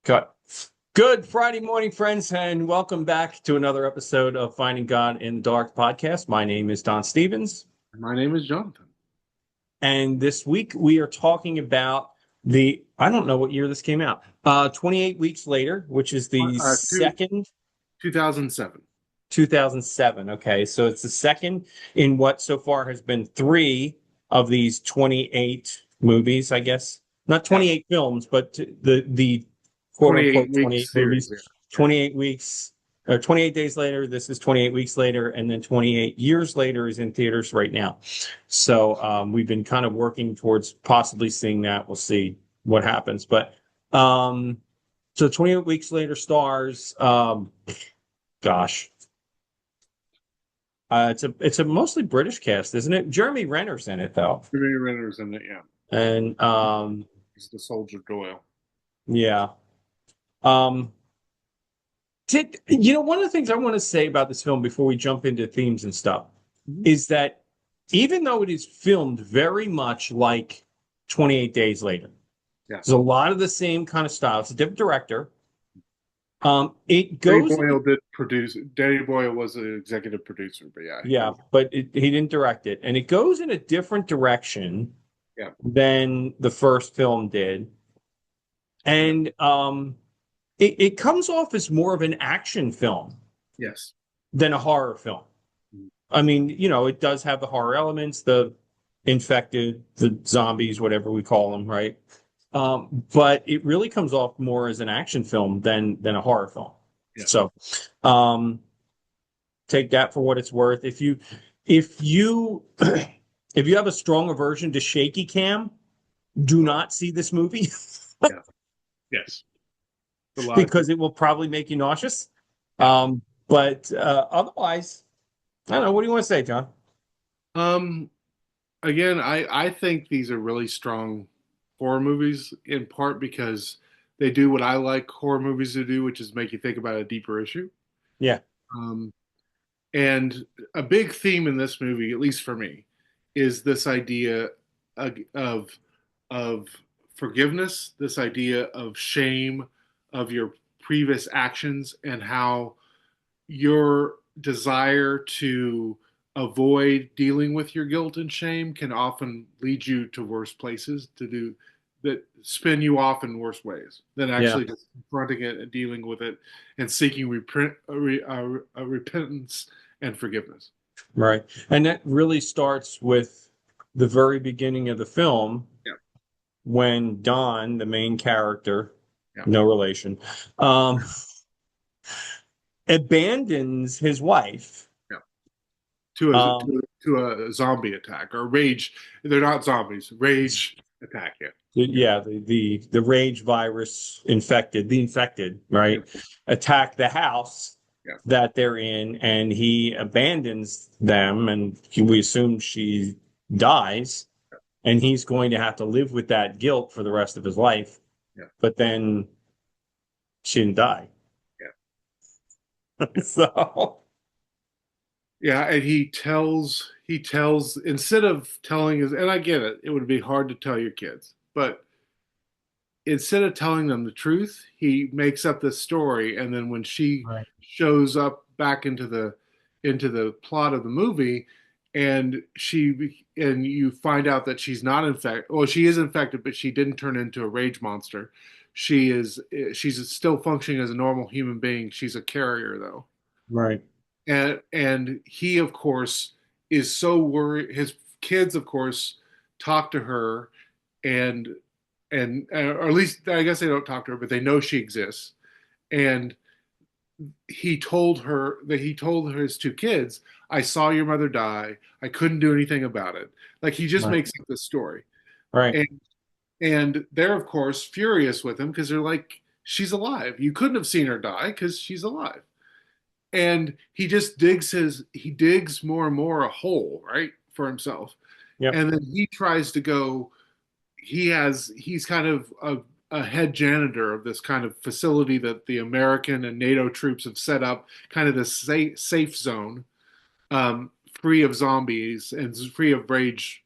Cut. Good Friday morning, friends, and welcome back to another episode of Finding God in the Dark podcast. My name is Don Stevens, My name is Jonathan. and this week we are talking about I don't know what year this came out, 28 weeks later, which is the Two, second, 2007. 2007. Okay, so it's the second in what so far has been three of these 28 movies, I guess. Not Yeah. 28 films, but the quote 28 unquote week 28 series. movies. Yeah. 28 weeks or 28 days later, this is 28 weeks later, and then 28 years later is in theaters right now. So we've been kind of working towards possibly seeing that. We'll see what happens. But so 28 weeks later stars, gosh. It's a mostly British cast, isn't it? Jeremy Renner's in it though. Jimmy Renner's in it, yeah. And He's the Soldier Doyle. yeah. Um one of the things I want to say about this film before we jump into themes and stuff Mhm. is that even though it is filmed very much like 28 Days Later, Yeah. there's a lot of the same kind of style. It's a different director. It Danny goes Boyle did produce. Danny Boyle was an executive producer, but yeah, Yeah, but he didn't direct it, and it goes in a different direction yeah, than the first film did. yeah, And it comes off as more of an action film yes. than a horror film. Mhm. I mean, it does have the horror elements, the infected, the zombies, whatever we call them, right? But it really comes off more as an action film than a horror film. Yeah. So um, take that for what it's worth. If you if you have a strong aversion to shaky cam, do not see this movie Yeah. Yes. A lot of because people. it will probably make you nauseous. Yeah. But otherwise, I don't know. What do you want to say, John? Um. Again, I think these are really strong horror movies, in part because they do what I like horror movies to do, which is make you think about a deeper issue. Yeah, Um. And a big theme in this movie, at least for me, is this idea of of forgiveness, this idea of shame of your previous actions, and how your desire to avoid dealing with your guilt and shame can often lead you to worse places to do that spin you off in worse ways than yeah, actually just confronting it and dealing with it and seeking repentance and forgiveness. right. And that really starts with the very beginning of the film Yeah, when Don, the main character, yeah, no relation, um, abandons his wife. yeah. To a Um, to a zombie attack or rage. They're not zombies. Rage attack. Yeah, yeah, yeah, the rage virus the infected, yeah, right, attack the house yeah, that they're in, and he abandons them, and we assume she dies, and he's going to have to live with that guilt for the rest of his life. yeah, But then she didn't die. yeah. So Yeah, and he tells instead of telling his, and I get it, it would be hard to tell your kids, but instead of telling them the truth, he makes up this story, and then when she right, shows up back into the plot of the movie, and you find out that she's not infected, well, she is infected, but she didn't turn into a rage monster. She's still functioning as a normal human being. She's a carrier though. right, And he of course is so worried. His kids of course talk to her, and or at least I guess they don't talk to her, but they know she exists. And he told his two kids, I saw your mother die, I couldn't do anything about it. Like, he just right, makes up this story. right, And and they're of course furious with him because they're like, she's alive, you couldn't have seen her die because she's alive. And he digs more and more a hole, right, for himself. yep, And then he tries to go. He's kind of a head janitor of this kind of facility that the American and NATO troops have set up, kind of this safe zone, free of zombies and free of rage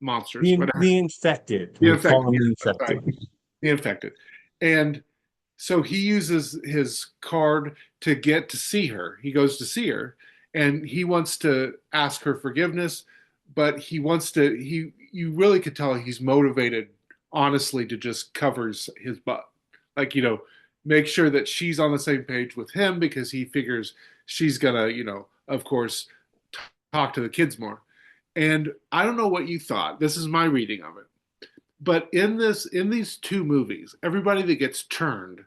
monsters, the whatever. the infected, The we call infected, them yeah, the that's right. infected. The infected. And so he uses his card to get to see her. He goes to see her and he wants to ask her forgiveness, but you really could tell he's motivated honestly to just cover his butt. Like, make sure that she's on the same page with him because he figures she's gonna, of course, talk to the kids more. And I don't know what you thought. This is my reading of it. But in these two movies, everybody that gets turned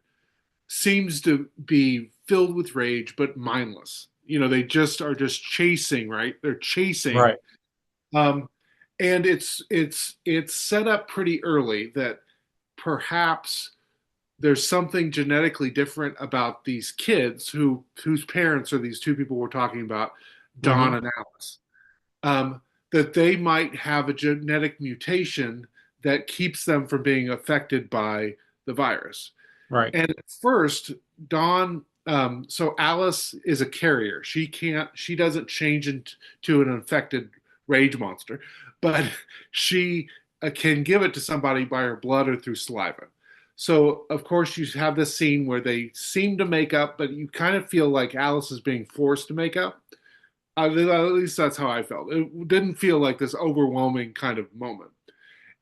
seems to be filled with rage but mindless. They just are just chasing, right? They're chasing. Right. Um, and it's set up pretty early that perhaps there's something genetically different about these kids whose parents are these two people we're talking about, Don Hmm. and Alice. Um, that they might have a genetic mutation that keeps them from being affected by the virus. Right. And at first, Dawn, so Alice is a carrier. She doesn't change into an infected rage monster, but she can give it to somebody by her blood or through saliva. So, of course, you have this scene where they seem to make up, but you kind of feel like Alice is being forced to make up. At least that's how I felt. It didn't feel like this overwhelming kind of moment.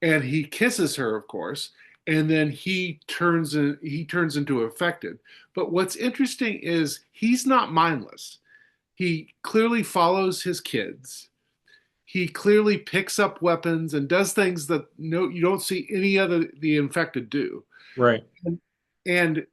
And he kisses her, of course, and then he turns into affected. But what's interesting is he's not mindless. He clearly follows his kids. He clearly picks up weapons and does things that no you don't see any other the infected do. Right. And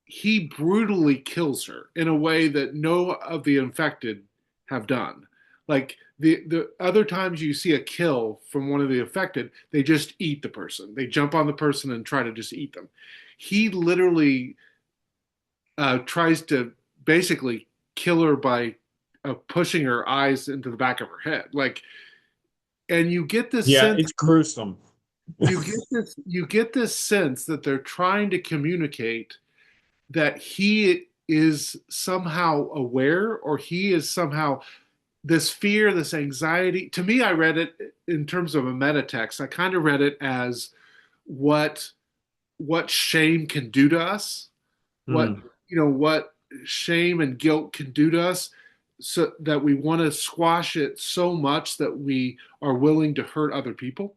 he brutally kills her in a way that no of the infected have done. Like the other times you see a kill from one of the affected, they just eat the person. They jump on the person and try to just eat them. He literally tries to basically kill her by pushing her eyes into the back of her head. Like, and you get this Yeah, sense it's gruesome. you get this sense that they're trying to communicate that he is somehow aware or he is somehow this fear, this anxiety. To me, I read it in terms of a meta text. I kind of read it as what what shame can do to us, what Mm. what shame and guilt can do to us, so that we want to squash it so much that we are willing to hurt other people.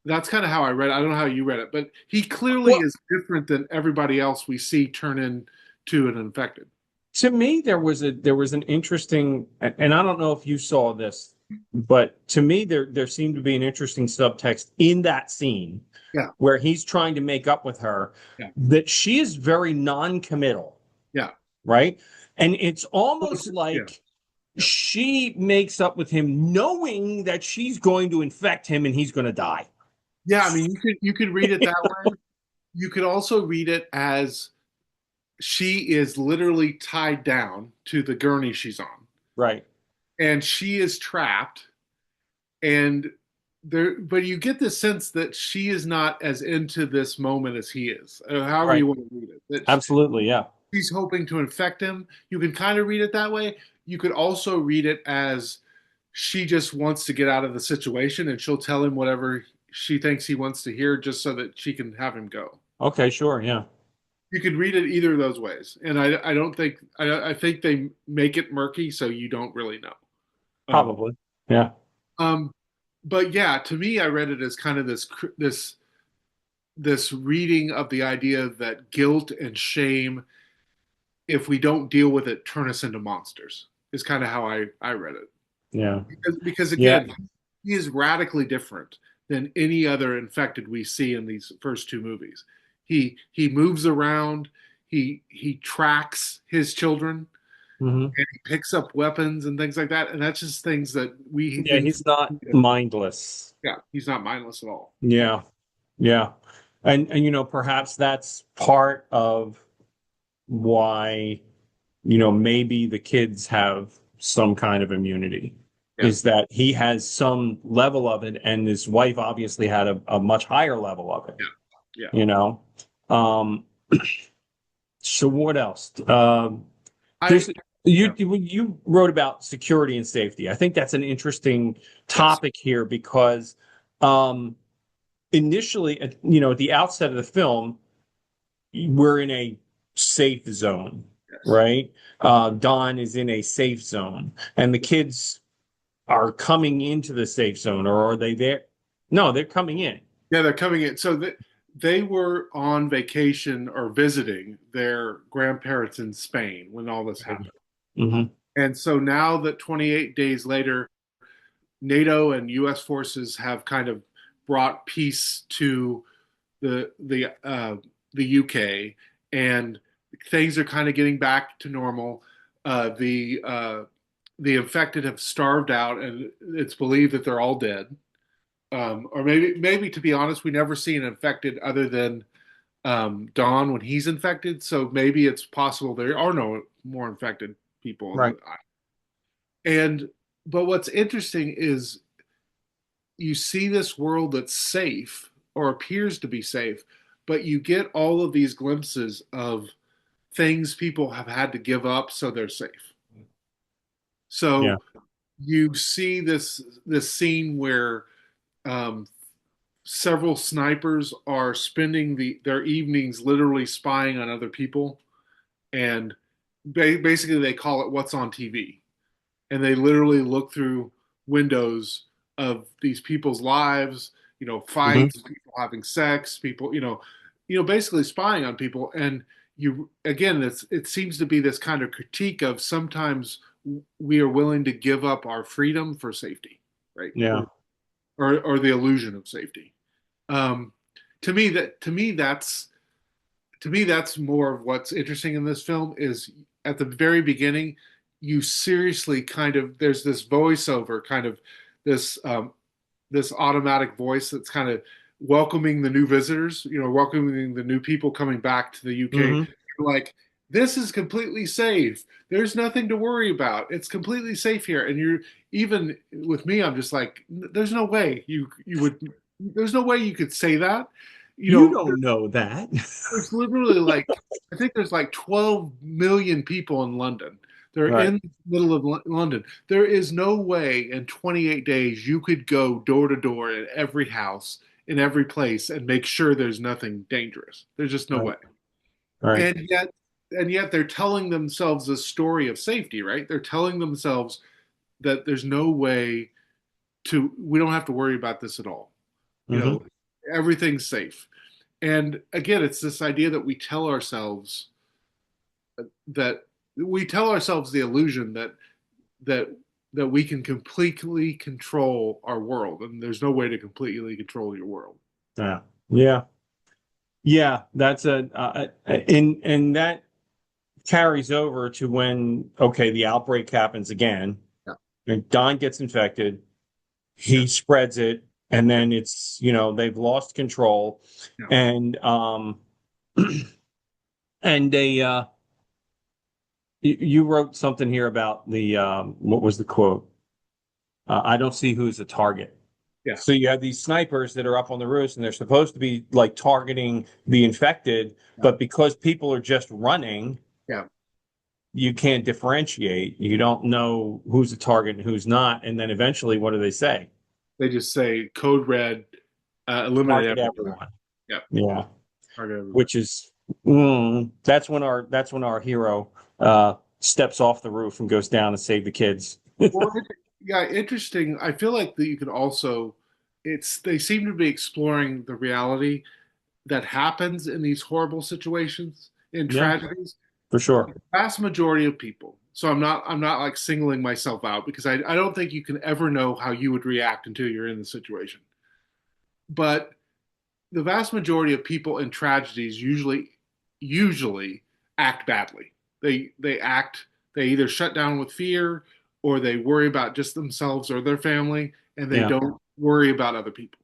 That's kind of how I read it. I don't know how you read it, but he clearly Well, is different than everybody else we see turn into an infected. to me, there was an interesting, and I don't know if you saw this, but to me, there seemed to be an interesting subtext in that scene Yeah, where he's trying to make up with her, yeah, that she is very non-committal, yeah. right? And it's Well, almost yeah, like yeah. she makes up with him knowing that she's going to infect him and he's going to die. Yeah, I mean, you could read it that way. You could also read it as she is literally tied down to the gurney she's on, Right, and she is trapped. And there, but you get the sense that she is not as into this moment as he is, however right. you want to read it. That Absolutely, yeah. she's hoping to infect him. You can kind of read it that way. You could also read it as she just wants to get out of the situation, and she'll tell him whatever she thinks he wants to hear, just so that she can have him go. Okay, sure, yeah. You could read it either of those ways, and I don't think I think they make it murky, so you don't really know. Um, Probably. Yeah. um, but yeah, to me, I read it as kind of this reading of the idea that guilt and shame, if we don't deal with it, turn us into monsters. Is kind of how I read it. Yeah. Because Yeah. again, he is radically different than any other infected we see in these first two movies. He moves around, he tracks his children, Hmm. and he picks up weapons and things like that. And that's just things that we Yeah, didn't. he's not mindless. Yeah, he's not mindless at all. Yeah. Yeah. And perhaps that's part of why, maybe the kids have some kind of immunity, Yeah, is that he has some level of it, and his wife obviously had a much higher level of it, yeah, yeah. you know. Um, so what else? I There's you yeah, you wrote about security and safety. I think that's an interesting yes, topic here because initially, at the outset of the film, we're in a safe zone, Yes. right? Don is in a safe zone, and the kids are coming into the safe zone, or are they there? No, they're coming in. Yeah, they're coming in. So they were on vacation or visiting their grandparents in Spain when all this happened. Hmm. And so now that 28 days later, NATO and U.S. forces have kind of brought peace to the UK, and things are kind of getting back to normal. The infected have starved out, and it's believed that they're all dead. Or maybe to be honest, we never see an infected other than Don when he's infected. So maybe it's possible there are no more infected people in Right. the and but what's interesting is you see this world that's safe or appears to be safe, but you get all of these glimpses of things people have had to give up so they're safe. Yeah. So you see this scene where um, several snipers are spending their evenings literally spying on other people, and basically they call it what's on TV, and they literally look through windows of these people's lives, Hmm. fights, people having sex, people, basically spying on people. And you again, it seems to be this kind of critique of sometimes we are willing to give up our freedom for safety, right? Yeah. Or the illusion of safety. Um, to me that's more of what's interesting in this film is at the very beginning you seriously kind of there's this voiceover kind of this this automatic voice that's kind of welcoming the new visitors, welcoming the new people coming back to the UK, Hmm. like this is completely safe, there's nothing to worry about, it's completely safe here. And you're even with me, I'm just like there's no way you would there's no way you could say that, you You know don't know that. there's literally like I think there's like 12 million people in London. They're Right. in the middle of London. There is no way in 28 days you could go door to door in every house, in every place, and make sure there's nothing dangerous. There's just no Right. way. Right. And yet they're telling themselves a story of safety, right? They're telling themselves that there's no way we don't have to worry about this at all. You know, Hmm. everything's safe. And again, it's this idea that that we tell ourselves the illusion that that we can completely control our world, and there's no way to completely control your world. Yeah. Yeah. Yeah. That's and that carries over to when, okay, the outbreak happens again, Yeah, and Don gets infected, yeah, he spreads it, and yeah, then it's, they've lost control. yeah. And and they you wrote something here about the what was the quote? I don't see who's a target. Yeah. So you have these snipers that are up on the roofs and they're supposed to be like targeting the infected, Yeah. but because people are just running, Yeah. you can't differentiate. You don't know who's a target and who's not. And then eventually, what do they say? They just say code red, eliminate Target everyone. everyone. Yeah, Yeah, target everyone. which is that's when our hero steps off the roof and goes down to save the kids. Well, yeah, interesting. I feel like that you could also, they seem to be exploring the reality that happens in these horrible situations, in Yeah, tragedies. for sure. Vast majority of people. So I'm not like singling myself out because I don't think you can ever know how you would react until you're in the situation. But the vast majority of people in tragedies usually act badly. They either shut down with fear or they worry about just themselves or their family and they Yeah, don't worry about other people.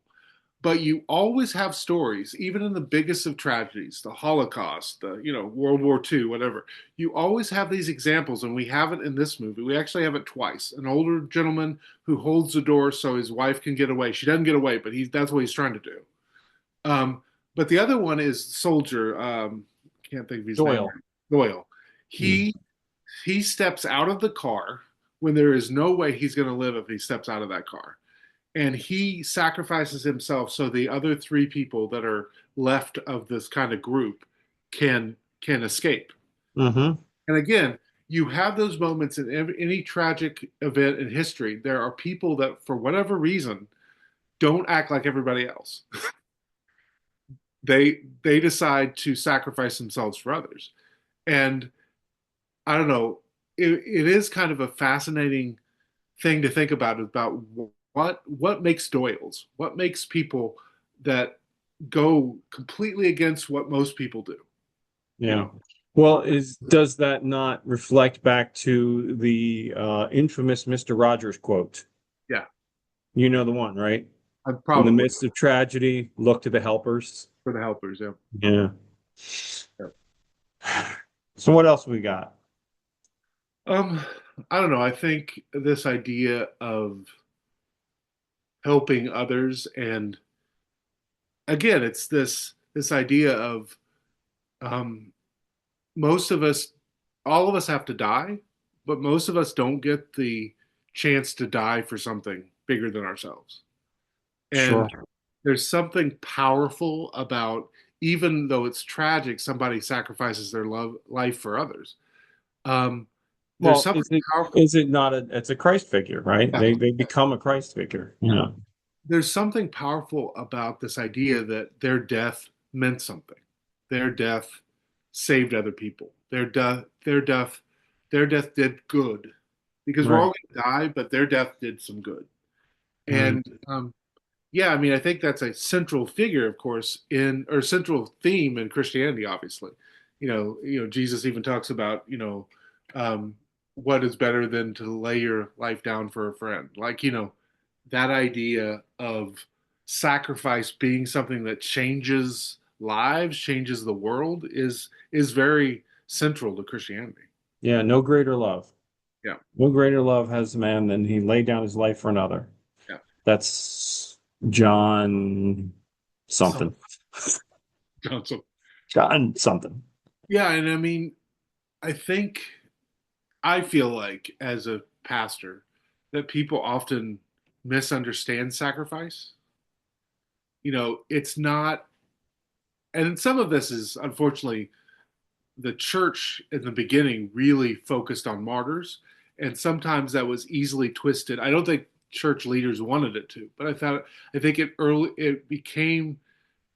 But you always have stories, even in the biggest of tragedies, the Holocaust, the World War II, whatever. You always have these examples, and we have it in this movie. We actually have it twice. An older gentleman who holds the door so his wife can get away. She doesn't get away, but that's what he's trying to do. Um, but the other one is Soldier. Can't think of his name. Doyle. Doyle. Mm. He steps out of the car when there is no way he's going to live if he steps out of that car, and he sacrifices himself so the other three people that are left of this kind of group can escape. Hmm. And again, you have those moments in any tragic event in history. There are people that, for whatever reason, don't act like everybody else. They decide to sacrifice themselves for others. And I don't know, it is kind of a fascinating thing to think about what makes Doyles, what makes people that go completely against what most people do, you Yeah. know? Well, is does that not reflect back to the infamous Mr. Rogers quote? Yeah, You know the one, right? I'm In the probably midst of tragedy, look to the helpers. for the helpers. Yeah. Yeah. Yeah. So what else we got? Um, I don't know. I think this idea of helping others, and again, it's this idea of um, most of us, all of us have to die, but most of us don't get the chance to die for something bigger than ourselves. Sure. And there's something powerful about, even though it's tragic, somebody sacrifices their life for others. Um, there's Well, something powerful. is it not it's a Christ figure, right? Yeah. They become a Christ figure, you know. There's something powerful about this idea that their death meant something. Their death saved other people. Their death did good, because we're Right. all going to die, but their death did some good. Right. And yeah, I mean, I think that's a central figure, of course, in or central theme in Christianity. Obviously, Jesus even talks about, um, what is better than to lay your life down for a friend. Like, that idea of sacrifice being something that changes lives, changes the world, is very central to Christianity. Yeah, no greater love. Yeah, No greater love has man than he laid down his life for another. yeah. That's John Some something. Johnson. John something. Yeah, and I mean, I think I feel like as a pastor that people often misunderstand sacrifice. It's not, and some of this is unfortunately the church in the beginning really focused on martyrs, and sometimes that was easily twisted. I don't think church leaders wanted it to, but I think it became,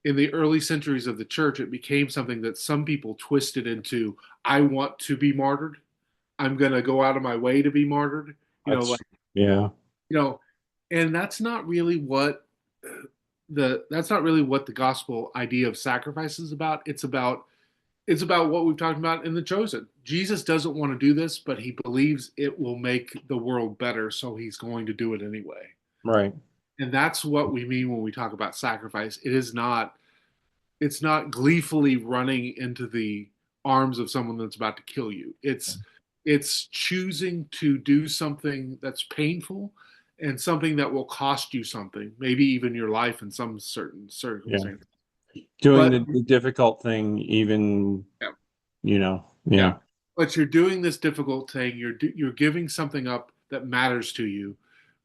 in the early centuries of the church, it became something that some people twisted into, I want to be martyred. I'm going to go out of my way to be martyred. Like, That's yeah, you know, and that's not really what the gospel idea of sacrifice is about. It's about what we've talked about in The Chosen. Jesus doesn't want to do this, but he believes it will make the world better, so he's going to do it anyway. right. And that's what we mean when we talk about sacrifice. It's not gleefully running into the arms of someone that's about to kill you. It's choosing to do something that's painful and something that will cost you something, maybe even your life in some certain Yeah. circumstance. Doing But the difficult thing, even, yeah, yeah. yeah, But you're doing this difficult thing. You're giving something up that matters to you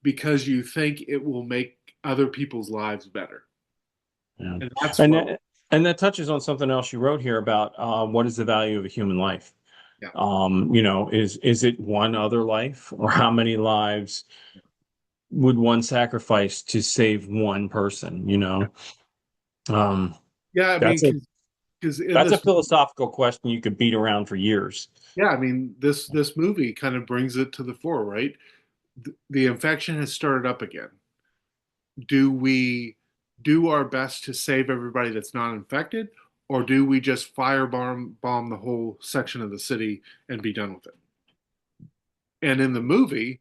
because you think it will make other people's lives better. yeah. And that's And what. that, and that touches on something else you wrote here about what is the value of a human life? Yeah. Is it one other life, or how many lives would one sacrifice to save one person? Um, Yeah, I mean, that's a because in that's a this, philosophical question you could beat around for years. yeah, I mean, this movie kind of brings it to the fore, right? The infection has started up again. Do we do our best to save everybody that's not infected, or do we just bomb the whole section of the city and be done with it? And in the movie,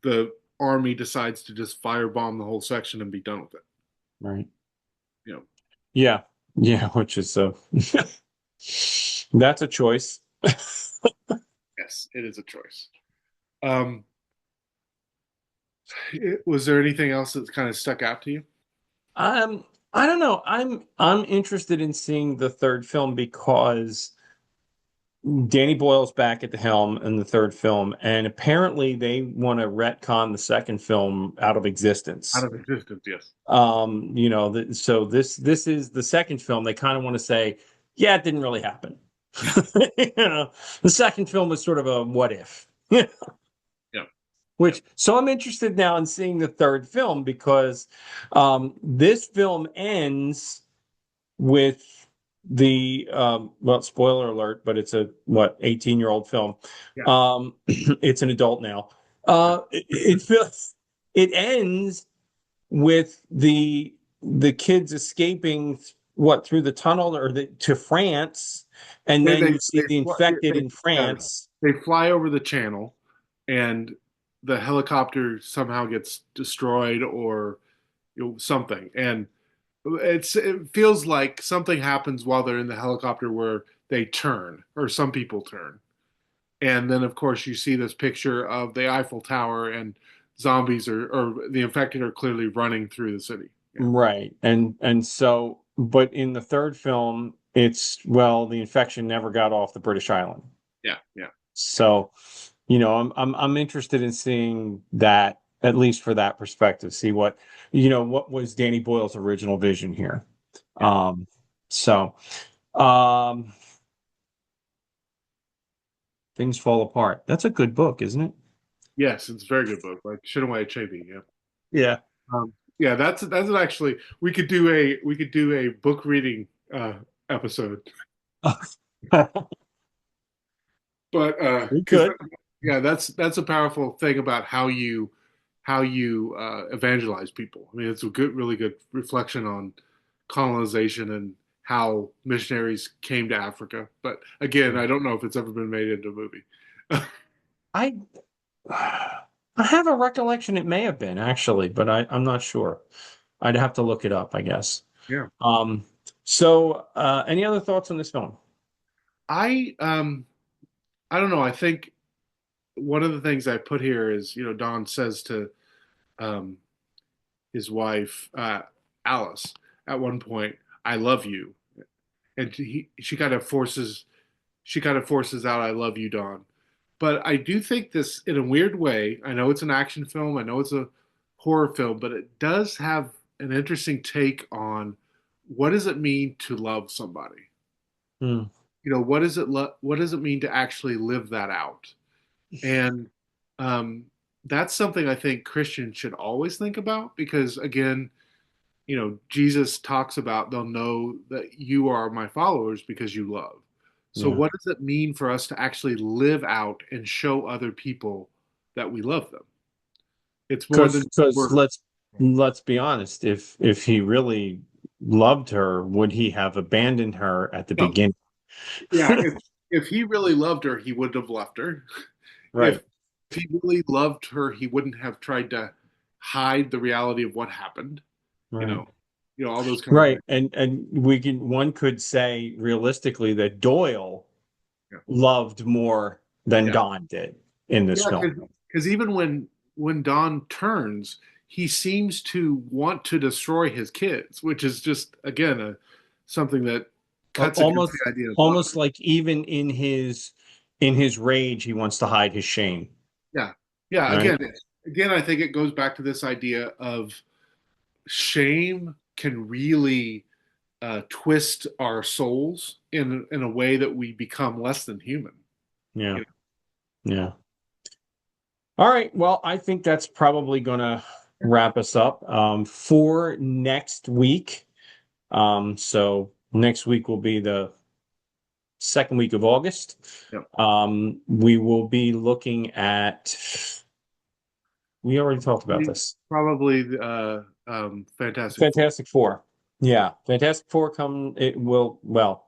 the army decides to just firebomb the whole section and be done with it. Right. You know, Yeah. Yeah, which is that's a choice. yes, it is a choice. Um, was there anything else that kind of stuck out to you? Um, I don't know. I'm interested in seeing the third film because Danny Boyle's back at the helm in the third film, and apparently they want to retcon the second film out of Out existence. of existence, yes. So this is the second film. They kind of want to say yeah, it didn't really happen. You know, the second film was sort of a what if. Yeah. Yeah. Which so I'm interested now in seeing the third film because this film ends with the well, spoiler alert, but it's a what 18-year-old film. Yeah. It's an adult now. Yeah. It feels it ends with the kids escaping what through the tunnel to France, and They then they you see the infected in yeah, France. they fly over the channel, and the helicopter somehow gets destroyed or something, and it feels like something happens while they're in the helicopter where they turn, or some people turn, and then of course you see this picture of the Eiffel Tower, and zombies or the infected are clearly running through the city. Yeah. Right. And so but in the third film, it's well, the infection never got off the British island. Yeah. Yeah. Yeah. So, I'm interested in seeing that at least for that perspective, see what was Danny Boyle's original vision here. Yeah. Um so um Things Fall Apart. That's a good book, isn't it? Yes, it's a very good book. Like Chinua Achebe. Yeah. Yeah. Yeah, that's actually we could do a book reading episode, but We because could. yeah, that's a powerful thing about how you evangelize people. I mean, it's a good, really good reflection on colonization and how missionaries came to Africa. But again, I don't know if it's ever been made into a movie. I I have a recollection it may have been actually, but I'm not sure. I'd have to look it up, I guess. Yeah, Any other thoughts on this film? I um I don't know. I think one of the things I put here is, Don says to um, his wife, Alice, at one point, "I love you," and she kind of forces out, "I love you, Don." But I do think this, in a weird way, I know it's an action film, I know it's a horror film, but it does have an interesting take on what does it mean to love somebody. Hmm. What does it mean to actually live that out? And um, that's something I think Christians should always think about, because, again, Jesus talks about they'll know that you are my followers because you love. So, Yeah. what does it mean for us to actually live out and show other people that we love them? It's more than Because words. let's be honest, if he really loved her, would he have abandoned her at the No, beginning? yeah. If he really loved her, he wouldn't have left her. Right. If he really loved her, he wouldn't have tried to hide the reality of what happened. You Right. know, all those kind of Right. things. And one could say realistically that Doyle Yeah. loved more than Yeah. Don did in this Yeah, film. because even when Don turns, he seems to want to destroy his kids, which is just, again, something that cuts against Almost the idea of love. almost like even in his rage, he wants to hide his shame. Yeah, yeah. Right. Again, I think it goes back to this idea of shame can really twist our souls in a way that we become less than human. Yeah. You Yeah. All right. Well, I think that's probably going to wrap us up for next week. So next week will be the second week of August. know? We will be looking at, we already talked about Yeah. this. Probably Fantastic Four. Fantastic Four. Yeah. Fantastic Four well,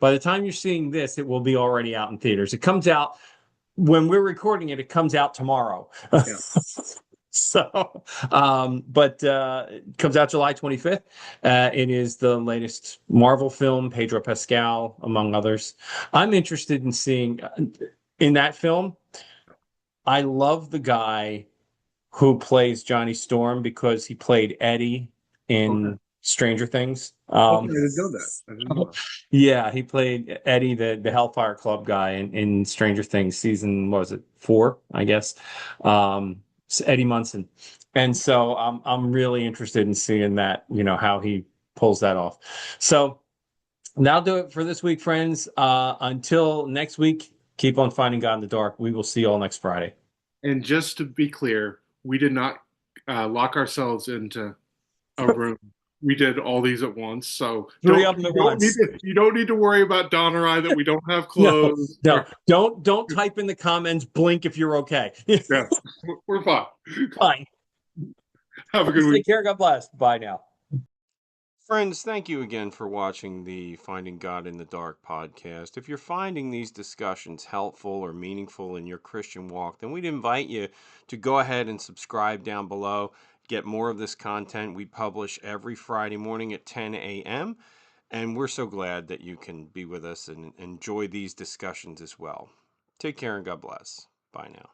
by the time you're seeing this, it will be already out in theaters. It comes out when we're recording it, it comes out tomorrow. Yeah. But it comes out July 25th. It is the latest Marvel film, Pedro Pascal, among others. I'm interested in seeing in that film. I love the guy who plays Johnny Storm because he played Eddie Okay. in Stranger Things. Okay, I didn't know that. I didn't know that. Yeah, he played Eddie, the Hellfire Club guy in Stranger Things season, what was it, 4, I guess. It's Eddie Munson. And so I'm really interested in seeing that, how he pulls that off. So That'll do it for this week, friends. Until next week, keep on finding God in the dark. We will see you all next Friday. And just to be clear, we did not lock ourselves into a room. We did all these at once, so Three of them at once. you don't need to worry about Don or I that we don't have No, clothes. no, don't type in the comments. Blink if you're okay. Yeah, we're fine. Fine. Have a good Take week. care. God bless. Bye now. Friends, thank you again for watching the Finding God in the Dark podcast. If you're finding these discussions helpful or meaningful in your Christian walk, then we'd invite you to go ahead and subscribe down below. Get more of this content. We publish every Friday morning at 10 a.m. And we're so glad that you can be with us and enjoy these discussions as well. Take care and God bless. Bye now.